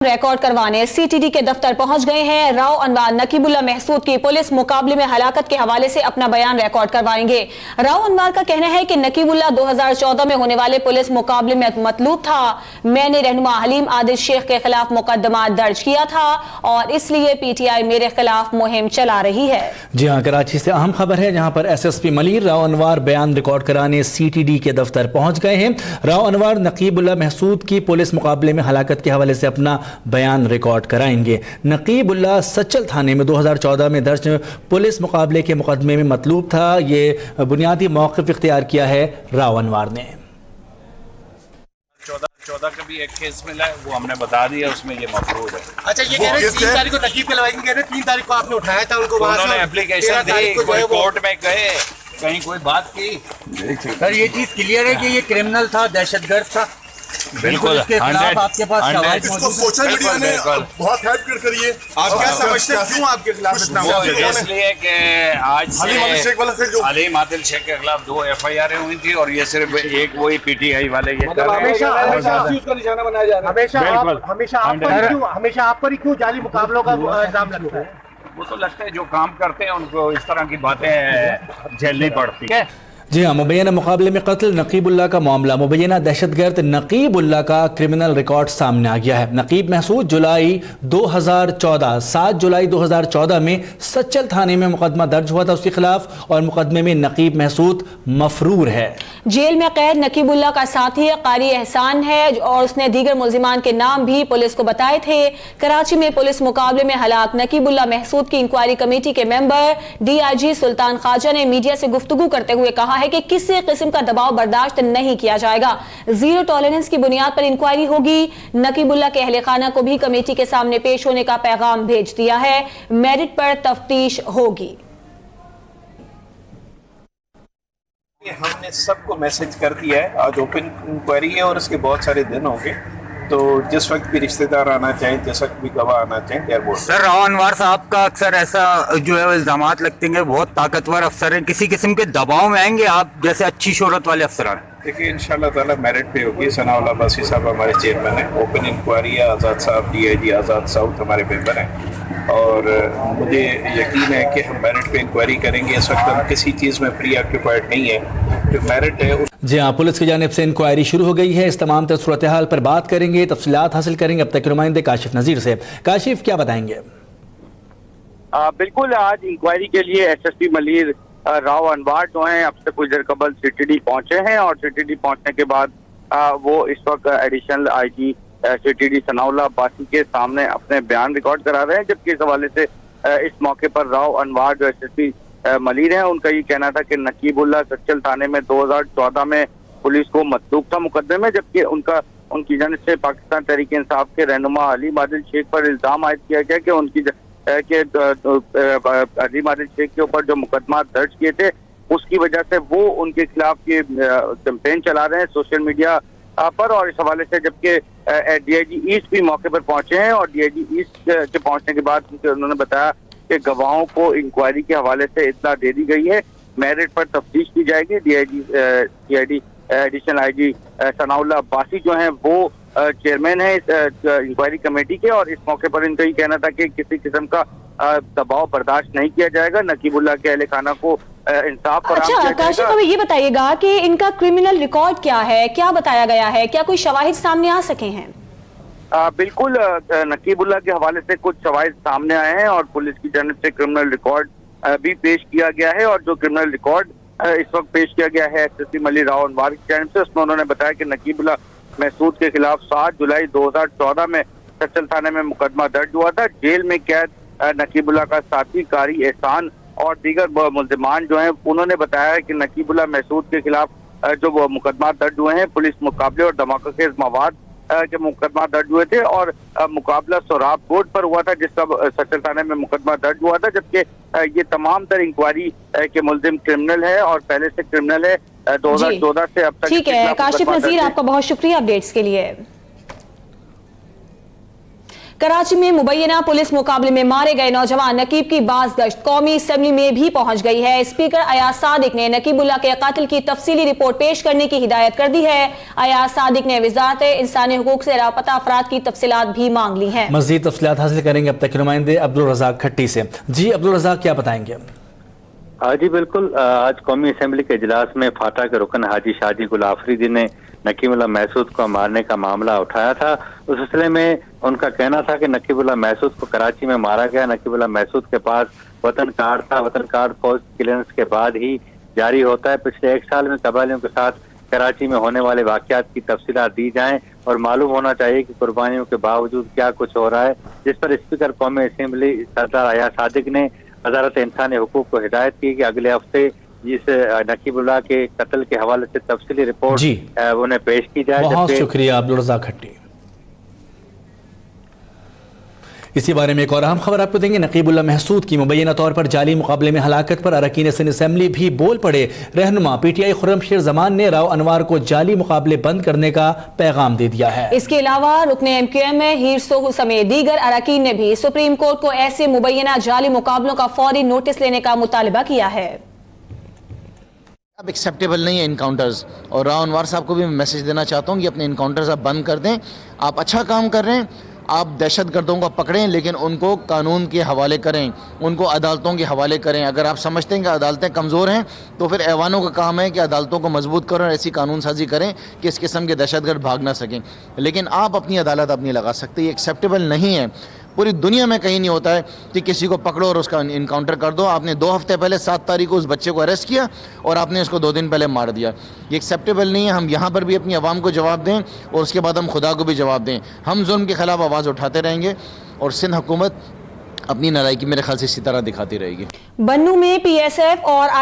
Record करवाने CTD के दफ्तर पहुंच गए हैं। राव अनवर नकीबुल्ला महसूद की पुलिस मुकाबले में हलाकत के हवाले से अपना बयान रिकॉर्ड करवाएंगे। राव अनवर का कहना है कि नकीबुल्ला 2014 में होने वाले पुलिस मुकाबले में मतलूब था। मैंने रहनुमा हलीम आदिल शेख के खिलाफ मुकदमा दर्ज किया था और इसलिए पीटीआई मेरे खिलाफ मुहिम चला रही है। जी हाँ, कराची से अहम खबर है जहां पर एसएसपी मलिर राव अनवर बयान रिकॉर्ड कराने सीटीडी के दफ्तर पहुंच गए हैं। राव अनवर नकीबुल्ला महसूद की पुलिस मुकाबले में हलाकत के हवाले से अपना बयान रिकॉर्ड कराएंगे। नकीबुल्ला सच्चल थाने में 2014 में दर्ज पुलिस मुकाबले के मुकदमे में मतलूब था। ये बुनियादी मौक़िफ़ इख्तियार किया है राव अनवर ने। 14 का भी एक केस मिला है, वो हमने बता दिया, उसमें ये मफरूज है। अच्छा, ये कह रहे हैं 3 तारीख को नकीब के लवाई कह रहे हैं 3 तारीख को आपने उठाया था उनको, उन्होंने एप्लीकेशन दी, कोई कोर्ट में गए, कहीं कोई बात की। सर ये चीज क्लियर है कि ये क्रिमिनल था, दहशतगर्द था। बिल्कुल इसके खिलाफ आपके पास शवाहिद इसको मौजूद सोशल मीडिया ने बहुत हेल्प करिए। आप क्या समझते हैं क्यों आपके खिलाफ इतना हुआ? इसलिए कि आज से हलीम आदिल शेख वाला फिर जो हलीम आदिल शेख के खिलाफ 2 FIR हुई थी और ये सिर्फ एक वही PTI वाले ये कर रहे हैं। हमेशा आप पर ही क्यों जाली मुकाबलों का इल्जाम लगता है? वो तो लगता है जो काम करते हैं उनको इस तरह की बातें झेलनी पड़ती है। जी हाँ, मुबैना मुकाबले में कत्ल नकीबुल्ला का मामला, मुबैना दहशतगर्द नकीबुल्ला का क्रिमिनल रिकॉर्ड सामने आ गया है। नकीब महसूद जुलाई 2014 7 जुलाई 2014 में सच्चल थाने में मुकदमा दर्ज हुआ था उसके खिलाफ और मुकदमे में नकीब महसूद मफरूर है। जेल में कैद नकीबुल्ला का साथी कारी एहसान है और उसने दीगर मुल्जिमान के नाम भी पुलिस को बताए थे। कराची में पुलिस मुकाबले में हलाक नकीबुल्ला महसूद की इंक्वायरी कमेटी के मेंबर DIG सुल्तान ख्वाजा ने मीडिया से गुफ्तगू करते हुए कहा है कि किसी किस्म का दबाव बर्दाश्त नहीं किया जाएगा। 0 टॉलरेंस की बुनियाद पर इंक्वायरी होगी। नकीबुल्ला के अहले खाना को भी कमेटी के सामने पेश होने का पैगाम भेज दिया है। मेरिट पर तफ्तीश होगी। हमने सबको मैसेज कर दिया है, आज ओपन इंक्वायरी है और इसके बहुत सारे दिन होंगे, तो जिस वक्त भी रिश्तेदार आना चाहें, जिस वक्त भी गवाह आना चाहें एयरपोर्ट। सर राव अनवर साहब का अक्सर ऐसा जो है इल्जामात लगते हैं, बहुत ताकतवर अफसर हैं, किसी किस्म के दबाव में आएंगे आप जैसे अच्छी शोहरत वाले अफसरान? देखिए इंशाल्लाह ताला मेरिट पे होगी। सनाउल्लाह बासी साहब हमारे चेयरमैन हैं, ओपन इंक्वायरी है, आज़ाद साहब DIG आज़ाद साउथ हमारे मेंबर हैं और मुझे यकीन है कि हम मेरिट पे इंक्वायरी करेंगे। इस वक्त हम किसी चीज़ में प्री ऑक्यूपाइड नहीं है, जो मेरिट है। जी हाँ, पुलिस की जानिब से इंक्वायरी शुरू हो गई है। इस तमाम तर सूरत हाल पर बात करेंगे, तफसीलात हासिल करेंगे अब तक के नुमाइंदे काशिफ नज़ीर से। काशिफ, क्या बताएंगे? बिल्कुल, आज इंक्वायरी के लिए SSP मलिर राव अनवर जो हैं अब से कुछ देर कबल CTD पहुंचे हैं और CTD पहुंचने के बाद वो इस वक्त एडिशनल IG CTD सनाउल्लाह बासी के सामने अपने बयान रिकॉर्ड करा रहे हैं। जबकि इस हवाले से इस मौके पर राव अनवर जो SSP मलिर हैं, उनका ये कहना था कि नकीबुल्ला सच्चल थाने में 2014 में पुलिस को मतलूब था मुकदमे में, जबकि उनकी जानिब से पाकिस्तान तहरीक इंसाफ के रहनुमा हलीम आदिल शेख पर इल्जाम आयद किया गया कि उनकी हलीम आदिल शेख के ऊपर जो मुकदमा दर्ज किए थे उसकी वजह से वो उनके खिलाफ ये कैंपेन चला रहे हैं सोशल मीडिया पर। और इस हवाले से जबकि DIG ईस्ट भी मौके पर पहुंचे हैं और DIG ईस्ट के पहुंचने के बाद उन्होंने बताया कि गवाहों को इंक्वायरी के हवाले से इत्तला दे दी गई है, मेरिट पर तफ्तीश की जाएगी। DIG एडिशनल IG सनाउल्लाह बासी जो हैं वो चेयरमैन है इस इंक्वायरी कमेटी के और इस मौके पर इनका ये कहना था कि किसी किस्म का दबाव बर्दाश्त नहीं किया जाएगा, नकीबुल्ला के अहले खाना को इंसाफ फराहम किया जाएगा। काशिफ, हमें ये बताइएगा कि इनका क्रिमिनल रिकॉर्ड क्या है, क्या बताया गया है, क्या कोई शवाहिद सामने आ सके हैं? बिल्कुल, नकीबुल्ला के हवाले से कुछ शवाहिद सामने आए हैं और पुलिस की जानिब से क्रिमिनल रिकॉर्ड भी पेश किया गया है और जो क्रिमिनल रिकॉर्ड इस वक्त पेश किया गया है SSP मलिर राव अनवर की जानिब से, उसमें उन्होंने बताया कि नकीबुल्ला महसूद के खिलाफ 7 जुलाई 2014 में सच्चल थाने में मुकदमा दर्ज हुआ था। जेल में कैद नकीबुल्ला का साथी कारी एहसान और दीगर मुल्जिमान जो हैं, उन्होंने बताया कि नकीबुल्ला महसूद के खिलाफ जो मुकदमा दर्ज हुए हैं पुलिस मुकाबले और धमाकेखेज मवाद के मुकदमा दर्ज हुए थे और मुकाबला सोराब कोर्ट पर हुआ था जिसका सच्चल थाने में मुकदमा दर्ज हुआ था। जबकि ये तमाम तर इंक्वायरी के मुल्जिम क्रिमिनल है और पहले से क्रिमिनल है 2014 से अब तक। ठीक है काशिफ नज़ीर, आपका बहुत शुक्रिया अपडेट्स के लिए। कराची में मुबैना पुलिस मुकाबले में मारे गए नौजवान नकीब की बाज गश्त कौमी असम्बली में भी पहुंच गई है। स्पीकर अयाज सादिक ने नकीबुल्लाह के कातिल की तफसीली रिपोर्ट पेश करने की हिदायत कर दी है। अयाज सादिक ने वजारत इंसानी हुकूक से लापता अफराद की तफसीलात भी मांग ली हैं। मज़ीद तफसीलात हासिल करेंगे अब तक के नुमाइंदे अब्दुल रज़ाक खट्टी से। जी अब्दुल रज़ाक, क्या बताएंगे? जी बिल्कुल, आज कौमी असम्बली के इजलास में फाटा के रुकन हाजी शाजी गुल आफरीदी ने नकीबुल्लाह महसूद को मारने का मामला उठाया था। उस सिलसिले में उनका कहना था कि नकीबुल्लाह महसूद को कराची में मारा गया। नकीबुल्लाह महसूद के पास वतन कार्ड था। वतन कार्ड फौज क्लियरेंस के बाद ही जारी होता है। पिछले 1 साल में कबायलियों के साथ कराची में होने वाले वाक़यात की तफसीलात दी जाएं और मालूम होना चाहिए कि कुर्बानियों के बावजूद क्या कुछ हो रहा है, जिस पर स्पीकर कौमी असम्बली सरदार अयाज सादिक ने वज़ारत इंसानी हुकूक को हिदायत की कि अगले हफ्ते जिस नकीबुल्लाह के कत्ल के हवाले से तफसीली रिपोर्ट उन्हें पेश की जाए। बहुत शुक्रिया अब्दुल रज़ाक खट्टी। इसी बारे में एक और अहम खबर आपको देंगे। नकीबुल्लाह महसूद की मुबैना तौर पर जाली मुकाबले में हलाकत पर अरकान सिंध असम्बली भी बोल पड़े। रहनुमा PTI खुर्रमशेर जमान ने राव अनवार को जाली मुकाबले बंद करने का पैगाम दे दिया है। इसके अलावा रुकने MQM हीर सोहू समेत दीगर अरकान ने भी सुप्रीम कोर्ट को ऐसे मुबैना जाली मुकाबलों का फौरी नोटिस लेने का मुतालबा किया है। अब एक्सेप्टेबल नहीं है इनकाउंटर्स, और राव अनवार साहब को भी मैं मैसेज देना चाहता हूँ कि अपने इनकाउंटर्स आप बंद कर दें। आप अच्छा काम कर रहे हैं, आप दहशतगर्दों को पकड़ें लेकिन उनको कानून के हवाले करें, उनको अदालतों के हवाले करें। अगर आप समझते हैं कि अदालतें कमज़ोर हैं तो फिर ऐवानों का काम है कि अदालतों को मजबूत करें और ऐसी कानून साजी करें कि इस किस्म के दहशतगर्द भाग ना सकें। लेकिन आप अपनी अदालत अपनी लगा सकते हैं, ये एक्सेप्टेबल नहीं है। पूरी दुनिया में कहीं नहीं होता है कि किसी को पकड़ो और उसका इनकाउंटर कर दो। आपने 2 हफ्ते पहले 7 तारीख को उस बच्चे को अरेस्ट किया और आपने उसको 2 दिन पहले मार दिया। ये एक्सेप्टेबल नहीं है। हम यहाँ पर भी अपनी आवाम को जवाब दें और उसके बाद हम खुदा को भी जवाब दें। हम जुल्म के खिलाफ आवाज़ उठाते रहेंगे और सिंध हुकूमत अपनी नालायकी मेरे ख्याल से इसी तरह दिखाती रहेगी। बन्नू में PSF और